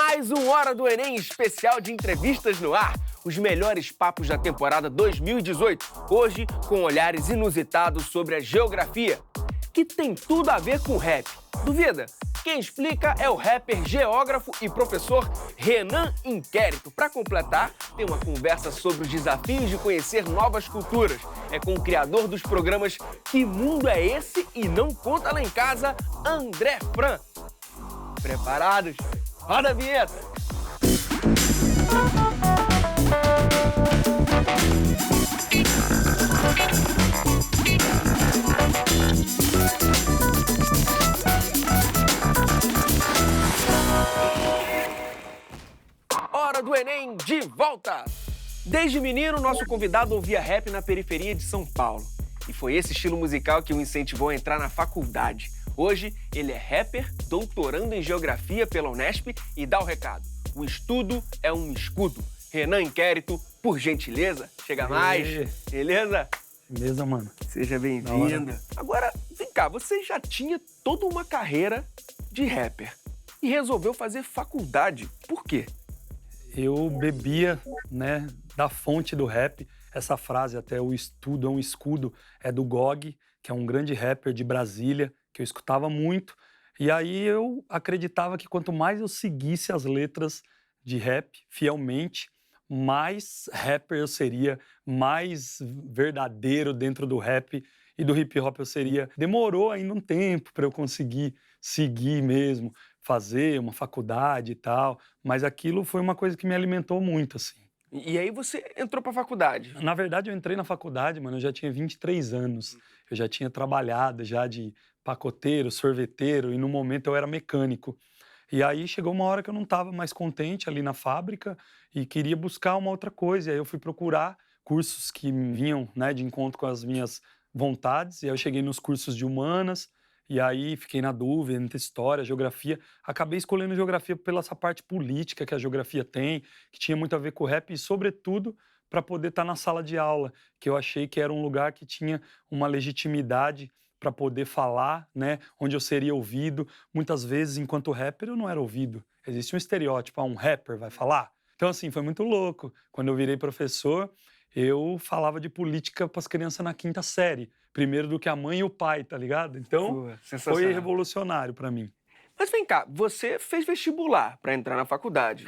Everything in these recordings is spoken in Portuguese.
Mais um Hora do Enem especial de entrevistas no ar. Os melhores papos da temporada 2018. Hoje, com olhares inusitados sobre a geografia, que tem tudo a ver com rap. Duvida? Quem explica é o rapper, geógrafo e professor Renan Inquérito. Para completar, tem uma conversa sobre os desafios de conhecer novas culturas. É com o criador dos programas Que Mundo é Esse? E Não Conta Lá em Casa, André Fran. Preparados? Roda a vinheta! Hora do Enem de volta! Desde menino, nosso convidado ouvia rap na periferia de São Paulo. E foi esse estilo musical que o incentivou a entrar na faculdade. Hoje, ele é rapper, doutorando em geografia pela Unesp e dá o recado: o estudo é um escudo. Renan Inquérito, por gentileza, chega mais. Beleza? Beleza, mano. Seja bem-vindo. Agora, vem cá, você já tinha toda uma carreira de rapper e resolveu fazer faculdade. Por quê? Eu bebia, né, da fonte do rap. Essa frase, até o estudo é um escudo, é do Gog, que é um grande rapper de Brasília, que eu escutava muito. E aí eu acreditava que quanto mais eu seguisse as letras de rap fielmente, mais rapper eu seria, mais verdadeiro dentro do rap e do hip hop eu seria. Demorou ainda um tempo para eu conseguir seguir mesmo, fazer uma faculdade e tal, mas aquilo foi uma coisa que me alimentou muito, assim. E aí você entrou pra faculdade? Na verdade, eu entrei na faculdade, mano, eu já tinha 23 anos. Eu já tinha trabalhado já de pacoteiro, sorveteiro, e no momento eu era mecânico. E aí chegou uma hora que eu não estava mais contente ali na fábrica e queria buscar uma outra coisa. E aí eu fui procurar cursos que vinham, né, de encontro com as minhas vontades. E aí eu cheguei nos cursos de humanas, e aí fiquei na dúvida entre história, geografia. Acabei escolhendo geografia pela essa parte política que a geografia tem, que tinha muito a ver com o rap e, sobretudo, para poder estar na sala de aula, que eu achei que era um lugar que tinha uma legitimidade para poder falar, né, onde eu seria ouvido. Muitas vezes, enquanto rapper, eu não era ouvido. Existe um estereótipo, um rapper vai falar. Então, assim, foi muito louco. Quando eu virei professor, eu falava de política para as crianças na 5ª série, primeiro do que a mãe e o pai, tá ligado? Então, foi revolucionário para mim. Mas vem cá, você fez vestibular para entrar na faculdade?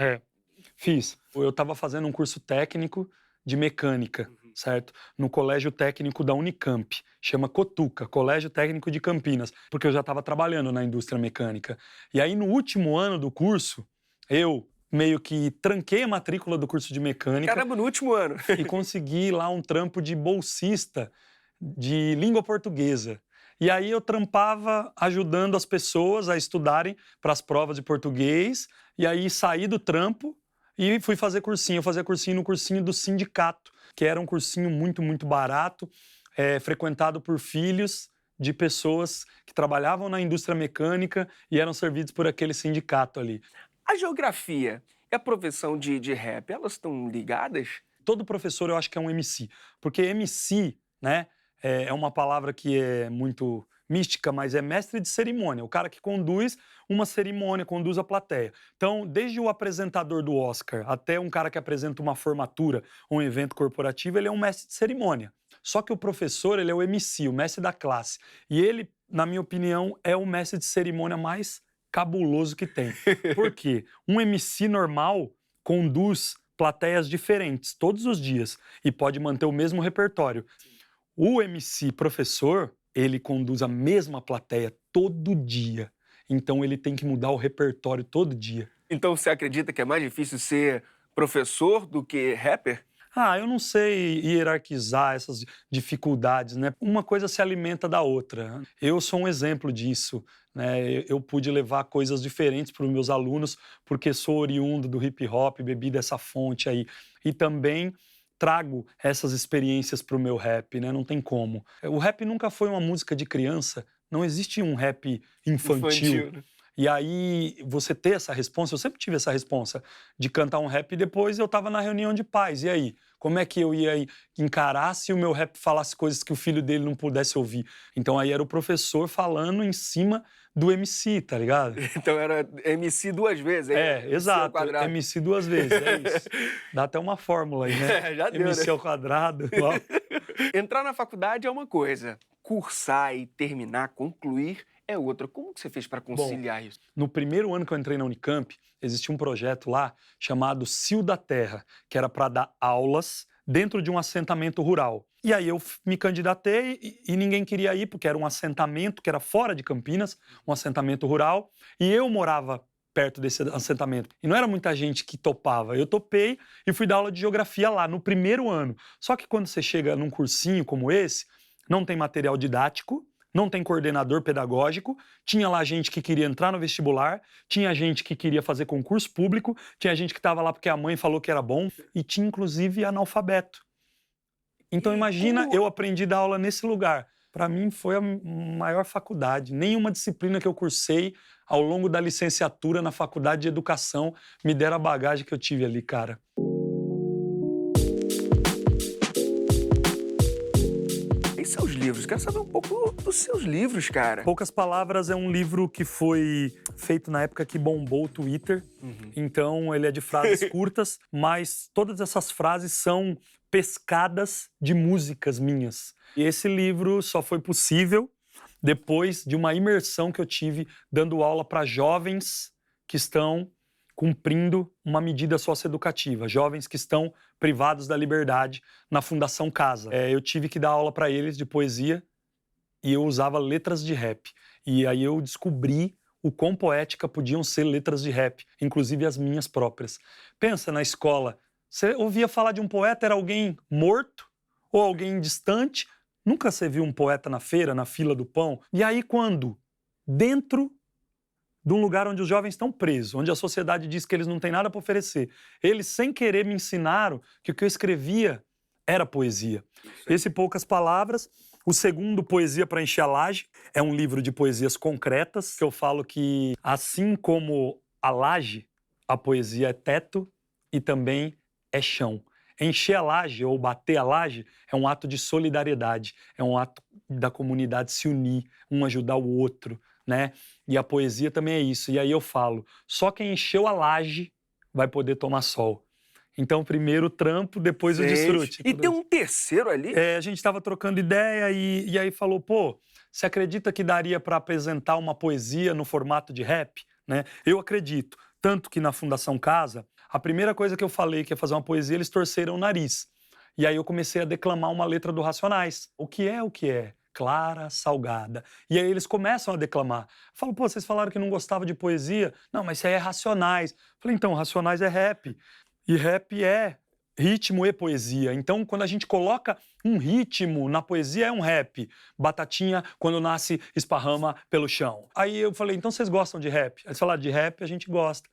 Fiz. Eu estava fazendo um curso técnico de mecânica, certo? No Colégio Técnico da Unicamp, chama Cotuca, Colégio Técnico de Campinas, porque eu já estava trabalhando na indústria mecânica. E aí, no último ano do curso, eu meio que tranquei a matrícula do curso de mecânica. Caramba, no último ano. E consegui lá um trampo de bolsista de língua portuguesa. E aí eu trampava ajudando as pessoas a estudarem para as provas de português, e aí saí do trampo e fui fazer cursinho. Eu fazia cursinho no cursinho do sindicato, que era um cursinho muito, muito barato, frequentado por filhos de pessoas que trabalhavam na indústria mecânica e eram servidos por aquele sindicato ali. A geografia e a profissão de rap, elas estão ligadas? Todo professor eu acho que é um MC, porque MC, né, é uma palavra que é muito mística, mas é mestre de cerimônia, o cara que conduz uma cerimônia, conduz a plateia. Então, desde o apresentador do Oscar até um cara que apresenta uma formatura ou um evento corporativo, ele é um mestre de cerimônia. Só que o professor, ele é o MC, o mestre da classe. E ele, na minha opinião, é o mestre de cerimônia mais cabuloso que tem. Por quê? Um MC normal conduz plateias diferentes todos os dias e pode manter o mesmo repertório. O MC professor, ele conduz a mesma plateia todo dia. Então ele tem que mudar o repertório todo dia. Então você acredita que é mais difícil ser professor do que rapper? Eu não sei hierarquizar essas dificuldades, né? Uma coisa se alimenta da outra. Eu sou um exemplo disso, né? Eu pude levar coisas diferentes para os meus alunos, porque sou oriundo do hip hop, bebi dessa fonte aí. E também trago essas experiências para o meu rap, né? Não tem como. O rap nunca foi uma música de criança, não existe um rap infantil. Né? E aí, você ter essa responsa, eu sempre tive essa responsa de cantar um rap e depois eu tava na reunião de pais. E aí, como é que eu ia encarar se o meu rap falasse coisas que o filho dele não pudesse ouvir? Então aí era o professor falando em cima do MC, tá ligado? Então era MC duas vezes, hein? MC Exato. ao quadrado. MC duas vezes, é isso. Dá até uma fórmula aí, né? Já deu, MC né? ao quadrado. Uau. Entrar na faculdade é uma coisa, cursar e terminar, concluir é outra. Como que você fez para conciliar isso? No primeiro ano que eu entrei na Unicamp, existia um projeto lá chamado Cio da Terra, que era para dar aulas dentro de um assentamento rural. E aí eu me candidatei e ninguém queria ir, porque era um assentamento que era fora de Campinas, um assentamento rural, e eu morava perto desse assentamento. E não era muita gente que topava. Eu topei e fui dar aula de geografia lá, no primeiro ano. Só que quando você chega num cursinho como esse, não tem material didático, não tem coordenador pedagógico, tinha lá gente que queria entrar no vestibular, tinha gente que queria fazer concurso público, tinha gente que estava lá porque a mãe falou que era bom, e tinha inclusive analfabeto. Então imagina, eu aprendi a dar aula nesse lugar. Para mim foi a maior faculdade. Nenhuma disciplina que eu cursei ao longo da licenciatura na faculdade de educação me deram a bagagem que eu tive ali, cara. E seus livros? Quero saber um pouco dos seus livros, cara. Poucas Palavras é um livro que foi feito na época que bombou o Twitter. Então ele é de frases curtas, mas todas essas frases são pescadas de músicas minhas. E esse livro só foi possível depois de uma imersão que eu tive dando aula para jovens que estão cumprindo uma medida socioeducativa, jovens que estão privados da liberdade na Fundação Casa. Eu tive que dar aula para eles de poesia e eu usava letras de rap. E aí eu descobri o quão poética podiam ser letras de rap, inclusive as minhas próprias. Pensa na escola, você ouvia falar de um poeta, era alguém morto ou alguém distante. Nunca você viu um poeta na feira, na fila do pão. E aí quando, dentro de um lugar onde os jovens estão presos, onde a sociedade diz que eles não têm nada para oferecer, eles, sem querer, me ensinaram que o que eu escrevia era poesia. Esse Poucas Palavras. O segundo, Poesia para Encher a Laje, é um livro de poesias concretas, que eu falo que, assim como a laje, a poesia é teto e também é chão. Encher a laje ou bater a laje é um ato de solidariedade, é um ato da comunidade se unir, um ajudar o outro, né? E a poesia também é isso. E aí eu falo, só quem encheu a laje vai poder tomar sol. Então, primeiro o trampo, depois o desfrute. E tem um terceiro ali? A gente estava trocando ideia e aí falou, pô, você acredita que daria para apresentar uma poesia no formato de rap? Né? Eu acredito. Tanto que na Fundação Casa, a primeira coisa que eu falei que ia fazer uma poesia, eles torceram o nariz. E aí eu comecei a declamar uma letra do Racionais. O que é? Clara, salgada. E aí eles começam a declamar. Eu falo, pô, vocês falaram que não gostavam de poesia? Não, mas isso aí é Racionais. Eu falei, então, Racionais é rap. E rap é ritmo e poesia. Então, quando a gente coloca um ritmo na poesia, é um rap. Batatinha, quando nasce, esparrama pelo chão. Aí eu falei, então vocês gostam de rap? Eles falaram, de rap a gente gosta.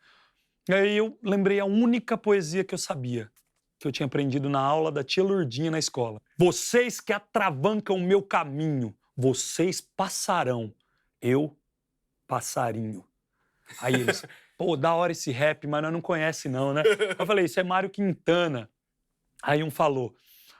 E aí eu lembrei a única poesia que eu sabia, que eu tinha aprendido na aula da tia Lourdinha na escola. Vocês que atravancam o meu caminho, vocês passarão, eu passarinho. Aí eles... Pô, da hora esse rap, mas nós não conhece não, né? Eu falei, isso é Mário Quintana. Aí um falou,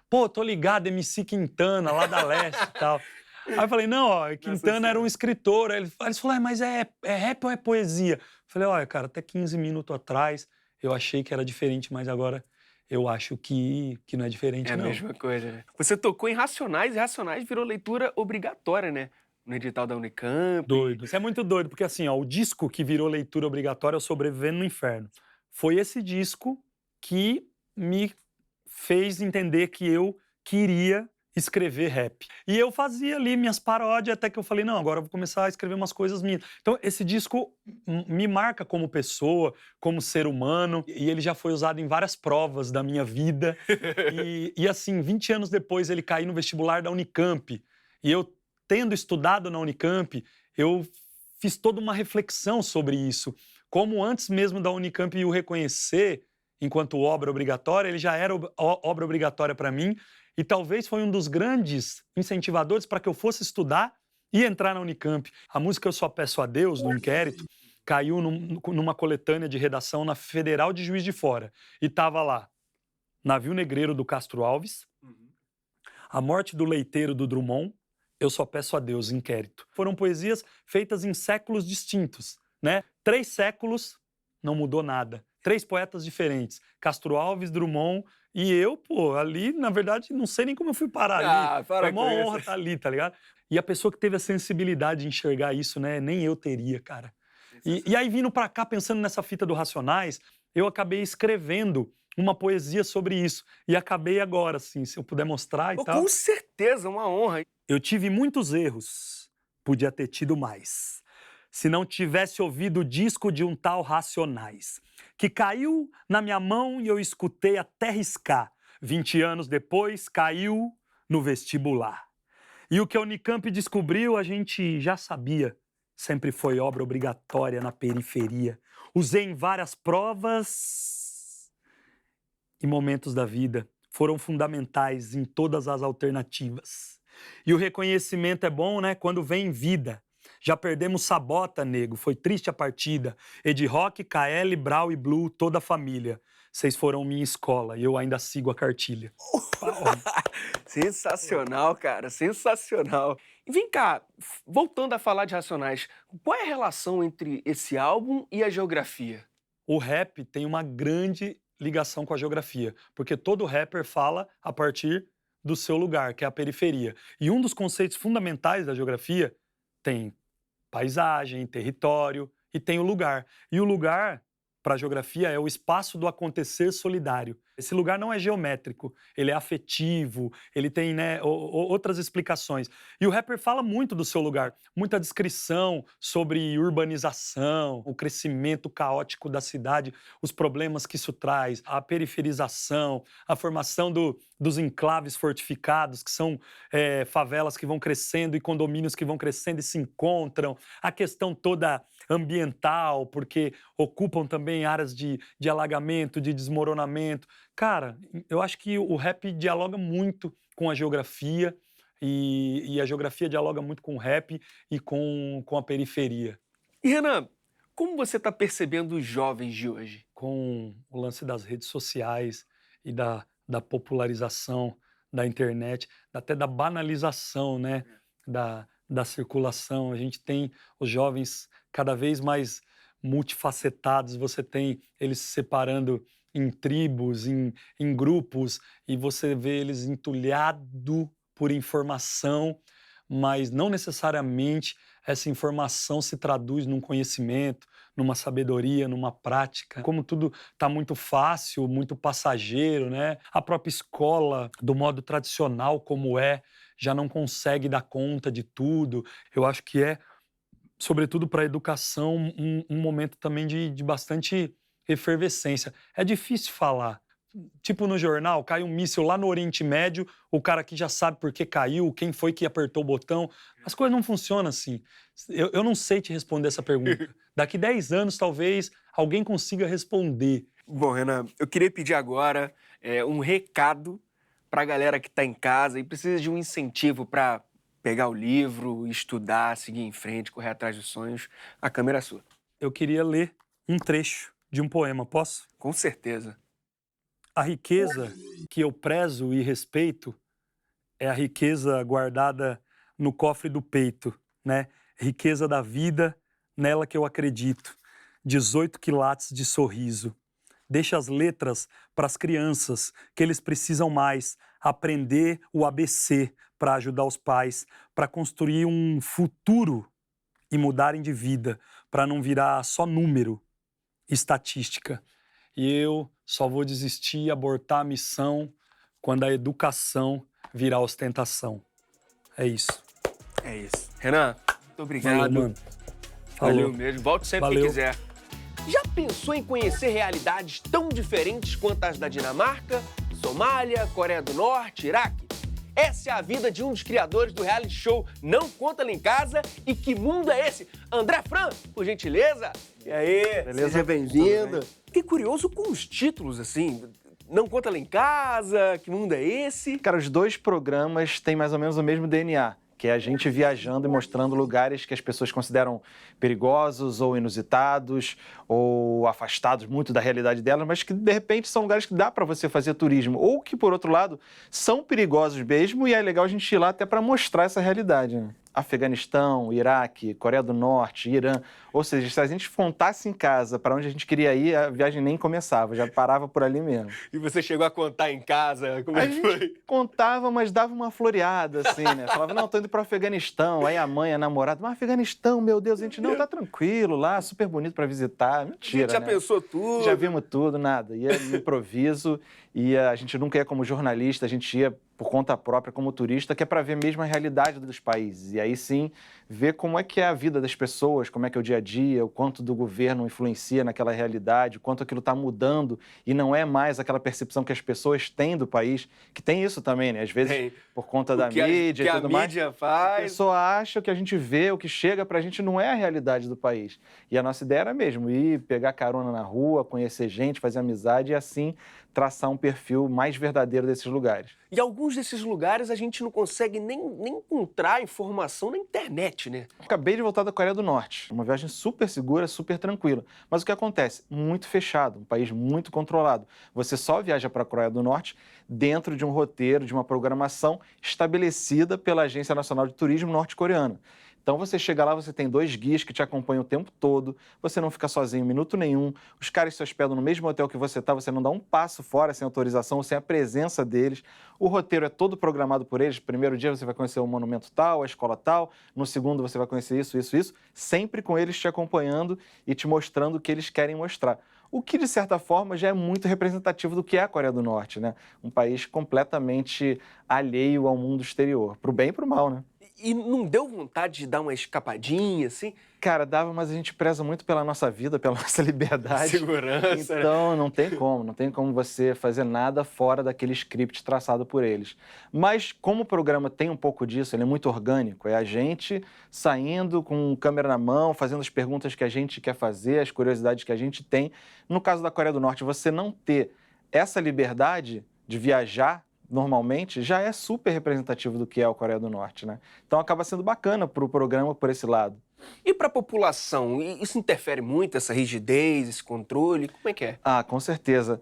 pô, tô ligado, MC Quintana, lá da Leste e tal. Aí eu falei, não, ó, Quintana era um escritor. Aí eles falaram, mas é rap ou é poesia? Eu falei, olha, cara, até 15 minutos atrás eu achei que era diferente, mas agora eu acho que não é diferente, não. É a mesma coisa, né? Você tocou em Racionais e Racionais virou leitura obrigatória, né? No edital da Unicamp. Doido. Isso é muito doido, porque assim, ó, o disco que virou leitura obrigatória é o Sobrevivendo no Inferno. Foi esse disco que me fez entender que eu queria escrever rap. E eu fazia ali minhas paródias, até que eu falei, não, agora eu vou começar a escrever umas coisas minhas. Então, esse disco me marca como pessoa, como ser humano, e ele já foi usado em várias provas da minha vida. E assim, 20 anos depois, ele caiu no vestibular da Unicamp. E eu, tendo estudado na Unicamp, eu fiz toda uma reflexão sobre isso. Como antes mesmo da Unicamp o reconhecer enquanto obra obrigatória, ele já era obra obrigatória para mim e talvez foi um dos grandes incentivadores para que eu fosse estudar e entrar na Unicamp. A música Eu Só Peço a Deus, do Inquérito, caiu numa coletânea de redação na Federal de Juiz de Fora. E estava lá, Navio Negreiro, do Castro Alves, A Morte do Leiteiro, do Drummond, Eu Só Peço a Deus, Inquérito. Foram poesias feitas em séculos distintos, né? 3 séculos, não mudou nada. 3 poetas diferentes, Castro Alves, Drummond e eu, pô, ali, na verdade, não sei nem como eu fui parar ali. Foi uma honra estar ali, tá ligado? E a pessoa que teve a sensibilidade de enxergar isso, né, nem eu teria, cara. E aí, vindo pra cá, pensando nessa fita do Racionais, eu acabei escrevendo uma poesia sobre isso. E acabei agora, assim, se eu puder mostrar e tal. Com certeza, uma honra. Eu tive muitos erros, podia ter tido mais. Se não tivesse ouvido o disco de um tal Racionais, que caiu na minha mão e eu escutei até riscar. 20 anos depois, caiu no vestibular. E o que a Unicamp descobriu, a gente já sabia. Sempre foi obra obrigatória na periferia. Usei em várias provas e momentos da vida. Foram fundamentais em todas as alternativas. E o reconhecimento é bom, né, quando vem em vida. Já perdemos Sabota, nego, foi triste a partida. Ed Rock, KL, Brau e Blue, toda a família. Vocês foram minha escola e eu ainda sigo a cartilha. Sensacional, cara, sensacional. E vem cá, voltando a falar de Racionais, qual é a relação entre esse álbum e a geografia? O rap tem uma grande ligação com a geografia, porque todo rapper fala a partir do seu lugar, que é a periferia. E um dos conceitos fundamentais da geografia tem paisagem, território e tem o lugar. E o lugar, para a geografia, é o espaço do acontecer solidário. Esse lugar não é geométrico, ele é afetivo, ele tem, né, outras explicações. E o rapper fala muito do seu lugar, muita descrição sobre urbanização, o crescimento caótico da cidade, os problemas que isso traz, a periferização, a formação dos enclaves fortificados, que são favelas que vão crescendo e condomínios que vão crescendo e se encontram, a questão toda ambiental, porque ocupam também áreas de alagamento, de desmoronamento. Cara, eu acho que o rap dialoga muito com a geografia e a geografia dialoga muito com o rap e com a periferia. E Renan, como você está percebendo os jovens de hoje? Com o lance das redes sociais e da popularização da internet, até da banalização, né, da circulação. A gente tem os jovens cada vez mais multifacetados, você tem eles se separando em tribos, em grupos, e você vê eles entulhados por informação, mas não necessariamente essa informação se traduz num conhecimento, numa sabedoria, numa prática. Como tudo está muito fácil, muito passageiro, né? A própria escola, do modo tradicional como já não consegue dar conta de tudo. Eu acho que sobretudo para a educação, um momento também de bastante efervescência. É difícil falar. Tipo no jornal, cai um míssil lá no Oriente Médio, o cara aqui já sabe por que caiu, quem foi que apertou o botão. As coisas não funcionam assim. Eu não sei te responder essa pergunta. Daqui 10 anos, talvez, alguém consiga responder. Bom, Renan, eu queria pedir agora um recado para a galera que está em casa e precisa de um incentivo para pegar o livro, estudar, seguir em frente, correr atrás dos sonhos. A câmera é sua. Eu queria ler um trecho de um poema, posso? Com certeza. A riqueza que eu prezo e respeito é a riqueza guardada no cofre do peito, né? Riqueza da vida, nela que eu acredito. 18 quilates de sorriso. Deixa as letras para as crianças, que eles precisam mais. Aprender o ABC para ajudar os pais, para construir um futuro e mudarem de vida, para não virar só número, estatística. E eu só vou desistir e abortar a missão quando a educação virar ostentação. É isso. É isso. Renan, muito obrigado. Valeu, mano. Valeu mesmo. Volte sempre que quiser. Já pensou em conhecer realidades tão diferentes quanto as da Dinamarca, Somália, Coreia do Norte, Iraque? Essa é a vida de um dos criadores do reality show Não Conta Lá em Casa. E que mundo é esse? André Fran, por gentileza. E aí, beleza? Seja bem-vindo. Fiquei curioso com os títulos, assim. Não Conta Lá em Casa, que mundo é esse? Cara, os dois programas têm mais ou menos o mesmo DNA. que é a gente viajando e mostrando lugares que as pessoas consideram perigosos ou inusitados ou afastados muito da realidade delas, mas que, de repente, são lugares que dá para você fazer turismo ou que, por outro lado, são perigosos mesmo e é legal a gente ir lá até para mostrar essa realidade, né? Afeganistão, Iraque, Coreia do Norte, Irã. Ou seja, se a gente contasse em casa para onde a gente queria ir, a viagem nem começava, já parava por ali mesmo. E você chegou a contar em casa? Como é que foi? A gente contava, mas dava uma floreada, assim, né? Falava, não, tô indo para o Afeganistão. Aí a mãe, a namorada, mas Afeganistão, meu Deus. A gente, não, tá tranquilo lá, super bonito para visitar. Mentira, A gente já né? pensou tudo. Já vimos tudo, nada. Ia no improviso, e a gente nunca ia como jornalista, a gente ia por conta própria como turista, que é para ver mesmo a realidade dos países. E aí sim, ver como é que é a vida das pessoas, como é que é o dia a dia, o quanto do governo influencia naquela realidade, o quanto aquilo está mudando e não é mais aquela percepção que as pessoas têm do país, que tem isso também, né? Às vezes, Tem. por conta da mídia e tudo mais. A mídia A faz. pessoa acha que a gente vê, o que chega pra gente não é a realidade do país. E a nossa ideia era mesmo ir pegar carona na rua, conhecer gente, fazer amizade e assim traçar um perfil mais verdadeiro desses lugares. E alguns desses lugares a gente não consegue nem encontrar informação na internet, né? Acabei de voltar da Coreia do Norte, uma viagem super segura, super tranquila. Mas o que acontece? Muito fechado, um país muito controlado. Você só viaja para a Coreia do Norte dentro de um roteiro, de uma programação estabelecida pela Agência Nacional de Turismo norte-coreana. Então você chega lá, você tem 2 guias que te acompanham o tempo todo, você não fica sozinho em minuto nenhum, os caras se hospedam no mesmo hotel que você não dá um passo fora sem autorização ou sem a presença deles. O roteiro é todo programado por eles. Primeiro dia você vai conhecer o monumento tal, a escola tal, no segundo você vai conhecer isso, sempre com eles te acompanhando e te mostrando o que eles querem mostrar. O que, de certa forma, já é muito representativo do que é a Coreia do Norte, né? Um país completamente alheio ao mundo exterior, pro bem e pro mal, né? E não deu vontade de dar uma escapadinha, assim? Cara, dava, mas a gente preza muito pela nossa vida, pela nossa liberdade. Segurança, né? Então, não tem como você fazer nada fora daquele script traçado por eles. Mas, como o programa tem um pouco disso, ele é muito orgânico, é a gente saindo com câmera na mão, fazendo as perguntas que a gente quer fazer, as curiosidades que a gente tem. No caso da Coreia do Norte, você não ter essa liberdade de viajar normalmente, já é super representativo do que é a Coreia do Norte, né? Então acaba sendo bacana para o programa por esse lado. E para a população, isso interfere muito, essa rigidez, esse controle? Como é que é? Ah, com certeza.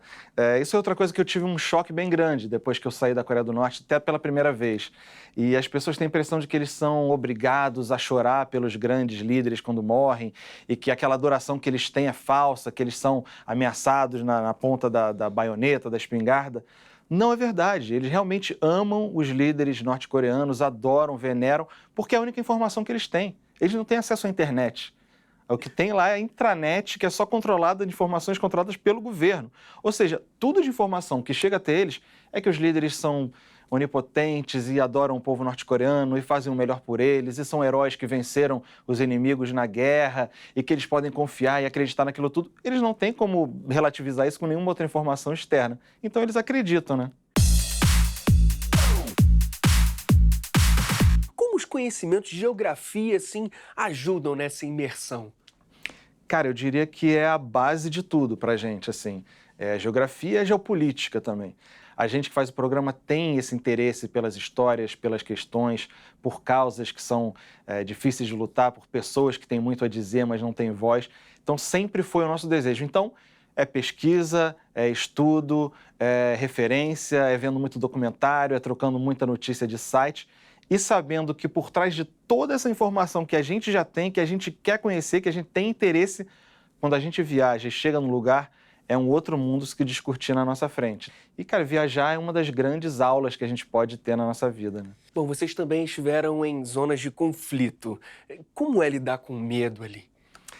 Isso é outra coisa que eu tive um choque bem grande depois que eu saí da Coreia do Norte, até pela primeira vez. E as pessoas têm a impressão de que eles são obrigados a chorar pelos grandes líderes quando morrem e que aquela adoração que eles têm é falsa, que eles são ameaçados na ponta da baioneta, da espingarda. Não é verdade. Eles realmente amam os líderes norte-coreanos, adoram, veneram, porque é a única informação que eles têm. Eles não têm acesso à internet. O que tem lá é a intranet, que é só controlada de informações controladas pelo governo. Ou seja, tudo de informação que chega até eles é que os líderes são onipotentes e adoram o povo norte-coreano e fazem o melhor por eles e são heróis que venceram os inimigos na guerra e que eles podem confiar e acreditar naquilo tudo. Eles não têm como relativizar isso com nenhuma outra informação externa. Então eles acreditam, né? Como os conhecimentos de geografia, assim, ajudam nessa imersão? Cara, eu diria que é a base de tudo pra gente, assim. Geografia e geopolítica também. A gente que faz o programa tem esse interesse pelas histórias, pelas questões, por causas que são difíceis de lutar, por pessoas que têm muito a dizer, mas não têm voz. Então, sempre foi o nosso desejo. Então, é pesquisa, é estudo, é referência, é vendo muito documentário, é trocando muita notícia de site e sabendo que por trás de toda essa informação que a gente já tem, que a gente quer conhecer, que a gente tem interesse, quando a gente viaja e chega no lugar, é um outro mundo que discutir na nossa frente. E, cara, viajar é uma das grandes aulas que a gente pode ter na nossa vida, né? Bom, vocês também estiveram em zonas de conflito. Como é lidar com medo ali?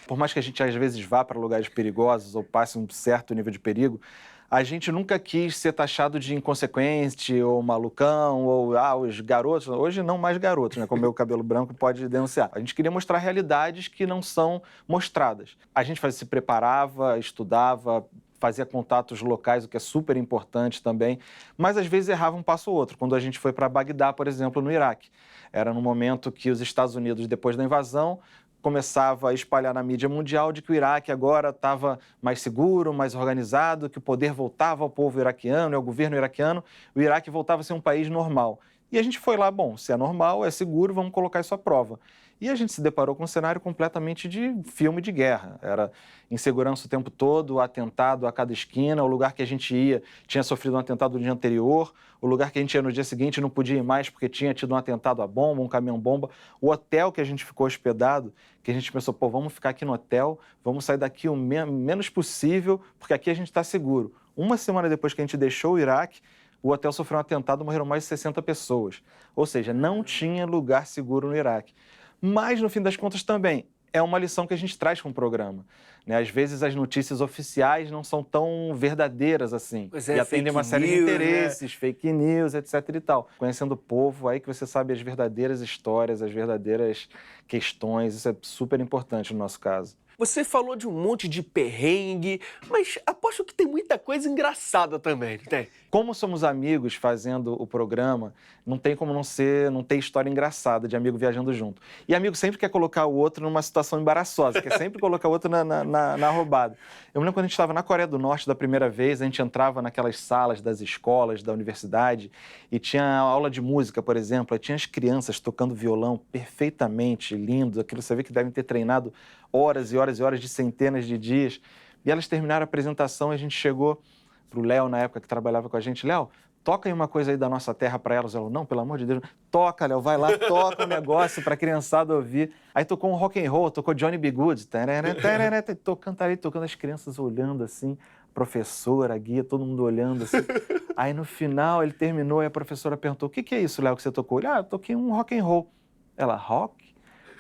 Por mais que a gente, às vezes, vá para lugares perigosos ou passe um certo nível de perigo, a gente nunca quis ser taxado de inconsequente ou malucão ou, os garotos, hoje não mais garotos, né? Com o meu cabelo branco pode denunciar. A gente queria mostrar realidades que não são mostradas. A gente se preparava, estudava, fazia contatos locais, o que é super importante também, mas às vezes errava um passo ou outro. Quando a gente foi para Bagdá, por exemplo, no Iraque, era no momento que os Estados Unidos, depois da invasão, começava a espalhar na mídia mundial de que o Iraque agora estava mais seguro, mais organizado, que o poder voltava ao povo iraquiano e ao governo iraquiano, o Iraque voltava a ser um país normal. E a gente foi lá, bom, se é normal, é seguro, vamos colocar isso à prova. E a gente se deparou com um cenário completamente de filme de guerra. Era insegurança o tempo todo, atentado a cada esquina, o lugar que a gente ia tinha sofrido um atentado no dia anterior, o lugar que a gente ia no dia seguinte não podia ir mais porque tinha tido um atentado à bomba, um caminhão-bomba. O hotel que a gente ficou hospedado, que a gente pensou, pô, vamos ficar aqui no hotel, vamos sair daqui o menos possível, porque aqui a gente está seguro. Uma semana depois que a gente deixou o Iraque, o hotel sofreu um atentado, morreram mais de 60 pessoas. Ou seja, não tinha lugar seguro no Iraque. Mas, no fim das contas, também é uma lição que a gente traz com o programa, né? Às vezes as notícias oficiais não são tão verdadeiras assim. Pois é, e atendem uma série de news, interesses, fake news, etc e tal. Conhecendo o povo, aí que você sabe as verdadeiras histórias, as verdadeiras questões. Isso é super importante no nosso caso. Você falou de um monte de perrengue, mas aposto que tem muita coisa engraçada também, não tem? Como somos amigos fazendo o programa, não tem como não ter história engraçada de amigo viajando junto. E amigo sempre quer colocar o outro numa situação embaraçosa, quer sempre colocar o outro na roubada. Eu me lembro quando a gente estava na Coreia do Norte da primeira vez, a gente entrava naquelas salas das escolas, da universidade, e tinha aula de música, por exemplo, aí tinha as crianças tocando violão perfeitamente, lindo, aquilo você vê que devem ter treinado horas e horas e horas de centenas de dias. E elas terminaram a apresentação e a gente chegou para o Léo, na época que trabalhava com a gente. Léo, toca aí uma coisa aí da nossa terra para elas. Ela, não, pelo amor de Deus, toca, Léo, vai lá, toca o negócio para a criançada ouvir. Aí tocou um rock and roll, tocou Johnny B. Good, tocando as crianças olhando assim, professora, a guia, todo mundo olhando assim. Aí no final ele terminou e a professora perguntou, o que é isso, Léo, que você tocou? Ele, eu toquei um rock and roll. Ela, rock?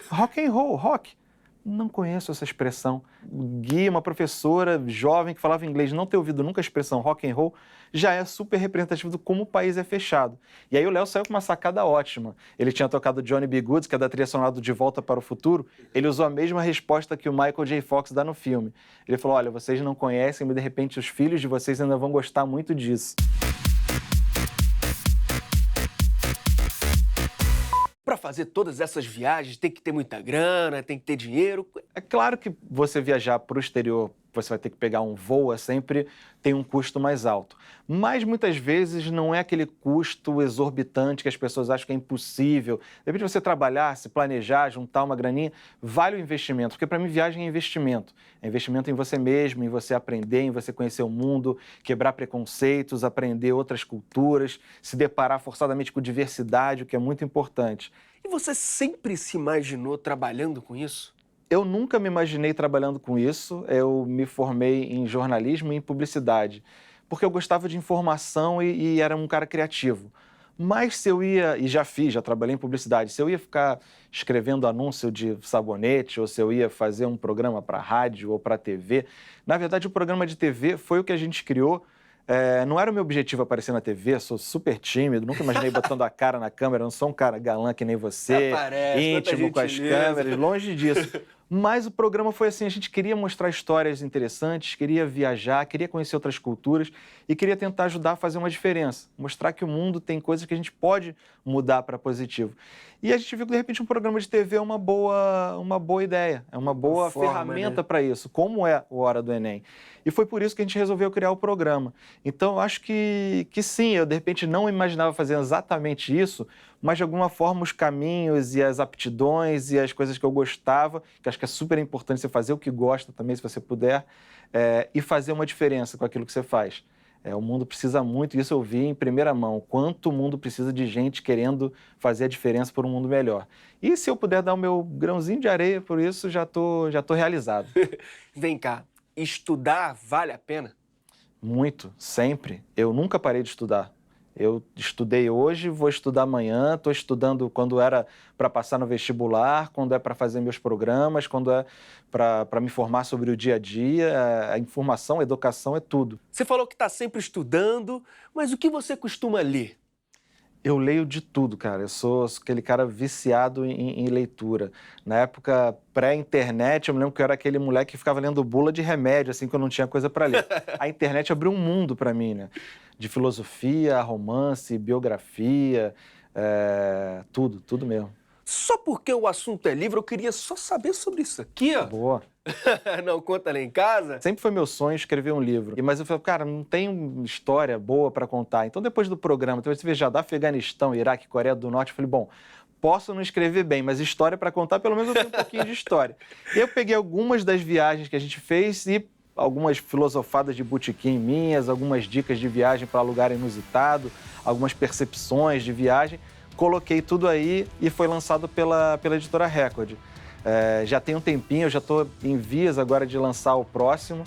Rock and roll, rock. Não conheço essa expressão. Gui, uma professora jovem que falava inglês, não ter ouvido nunca a expressão rock and roll, já é super representativo de como o país é fechado. E aí o Léo saiu com uma sacada ótima. Ele tinha tocado Johnny B. Good, que é da trilha sonora do De Volta para o Futuro. Ele usou a mesma resposta que o Michael J. Fox dá no filme. Ele falou, olha, vocês não conhecem, mas de repente os filhos de vocês ainda vão gostar muito disso. Para fazer todas essas viagens, tem que ter muita grana, tem que ter dinheiro. É claro que você viajar para o exterior, você vai ter que pegar um voo, sempre tem um custo mais alto. Mas muitas vezes não é aquele custo exorbitante que as pessoas acham que é impossível. De repente você trabalhar, se planejar, juntar uma graninha, vale o investimento. Porque para mim viagem é investimento. É investimento em você mesmo, em você aprender, em você conhecer o mundo, quebrar preconceitos, aprender outras culturas, se deparar forçadamente com diversidade, o que é muito importante. E você sempre se imaginou trabalhando com isso? Eu nunca me imaginei trabalhando com isso. Eu me formei em jornalismo e em publicidade, porque eu gostava de informação e era um cara criativo. Mas se eu ia, e já trabalhei em publicidade, se eu ia ficar escrevendo anúncio de sabonete, ou se eu ia fazer um programa para rádio ou para TV, na verdade o programa de TV foi o que a gente criou. Não era o meu objetivo aparecer na TV, sou super tímido, nunca imaginei botando a cara na câmera, não sou um cara galã que nem você, íntimo com as câmeras, longe disso. Mas o programa foi assim, a gente queria mostrar histórias interessantes, queria viajar, queria conhecer outras culturas e queria tentar ajudar a fazer uma diferença, mostrar que o mundo tem coisas que a gente pode mudar para positivo. E a gente viu que, de repente, um programa de TV é uma boa ideia, é uma boa ferramenta para isso, como é o Hora do Enem. E foi por isso que a gente resolveu criar o programa. Então, eu acho que sim, eu, de repente, não imaginava fazer exatamente isso, mas, de alguma forma, os caminhos e as aptidões e as coisas que eu gostava, que acho que é super importante você fazer o que gosta também, se você puder, e fazer uma diferença com aquilo que você faz. O mundo precisa muito, isso eu vi em primeira mão, quanto o mundo precisa de gente querendo fazer a diferença por um mundo melhor. E se eu puder dar o meu grãozinho de areia por isso, já tô realizado. Vem cá, estudar vale a pena? Muito, sempre. Eu nunca parei de estudar. Eu estudei hoje, vou estudar amanhã, estou estudando quando era para passar no vestibular, quando é para fazer meus programas, quando é para me formar sobre o dia a dia. A informação, a educação é tudo. Você falou que está sempre estudando, mas o que você costuma ler? Eu leio de tudo, cara. Eu sou aquele cara viciado em leitura. Na época pré-internet, eu me lembro que eu era aquele moleque que ficava lendo bula de remédio, assim, que eu não tinha coisa para ler. A internet abriu um mundo para mim, né? De filosofia, romance, biografia, tudo mesmo. Só porque o assunto é livro, eu queria só saber sobre isso aqui, ó. Boa. Não conta lá em casa? Sempre foi meu sonho escrever um livro. Mas eu falei, cara, não tem história boa para contar. Então, depois do programa, depois de viajar do Afeganistão, Iraque, Coreia do Norte, eu falei, bom, posso não escrever bem, mas história para contar, pelo menos eu tenho um pouquinho de história. E eu peguei algumas das viagens que a gente fez e algumas filosofadas de botequim minhas, algumas dicas de viagem para lugar inusitado, algumas percepções de viagem. Coloquei tudo aí e foi lançado pela editora Record. Já tem um tempinho, eu já estou em vias agora de lançar o próximo,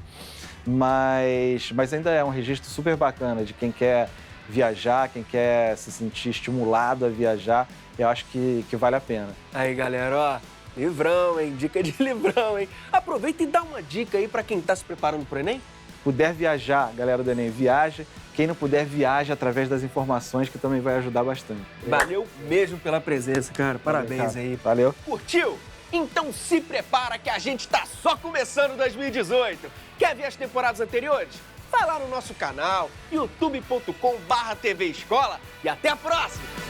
mas ainda é um registro super bacana de quem quer viajar, quem quer se sentir estimulado a viajar, eu acho que vale a pena. Aí, galera, ó, livrão, hein? Dica de livrão, hein? Aproveita e dá uma dica aí para quem está se preparando para o Enem. Puder viajar, galera do Enem, viaja. Quem não puder, viaja através das informações, que também vai ajudar bastante. Valeu mesmo pela presença, cara. Parabéns aí. Valeu. Curtiu? Então se prepara que a gente tá só começando 2018. Quer ver as temporadas anteriores? Vai lá no nosso canal, youtube.com/TV Escola e até a próxima!